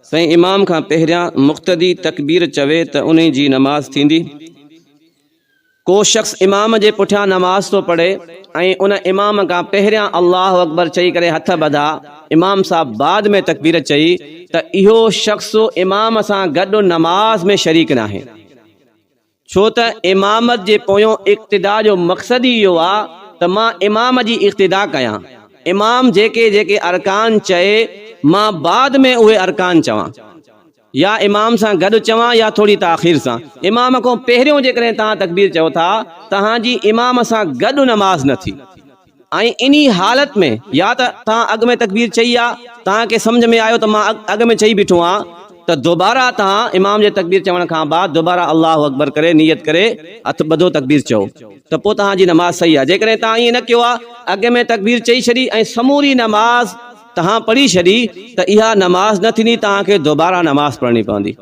सही इमाम का पहिरियां मुक़्तदी तकबीर चवे त उन जी नमाज थींदी। को शख्स इमाम जे पुठियां नमाज तो पढ़े ऐं उन इमाम का पहिरियां अल्लाह अकबर चई करे हथ बधा, इमाम साहब बाद में तकबीर चई त इहो शख्स इमाम सां गॾु नमाज में शरीक नाहे। छो त इमामत जे पोयों इक़्तिदा जो मक़सद ही इहो आहे त मां इमाम जी इक़्तिदा कयां। इमाम जेके जेके अरकान चए मां बाद में उहे अरकान चवां, या इमाम सां गॾु चवां या थोड़ी ताख़ीर सां। इमाम को पहिरियों जेकॾहिं तव्हां तकबीर चओ था, तव्हांजी इमाम सां गॾु नमाज न थी। ऐं इन्ही हालत में या त तव्हां अॻु में तकबीर चई आहे, तव्हांखे सम्झ में आयो त मां अॻु में चई बीठो आहियां, त दोबारा तव्हां इमाम जे तकबीर चवण खां बाद दोबारा अल्लाह अकबर करे नियत करे हथ ॿधो तकबीर चओ त पोइ तव्हांजी नमाज सही आहे। जेकॾहिं तव्हां ईअं न कयो आहे, अॻु में तकबीर चई छॾी ऐं समूरी नमाज तव्हां पढ़ी छॾी त इहा नमाज न थींदी, तव्हांखे दोबारा नमाज पढ़णी पवंदी।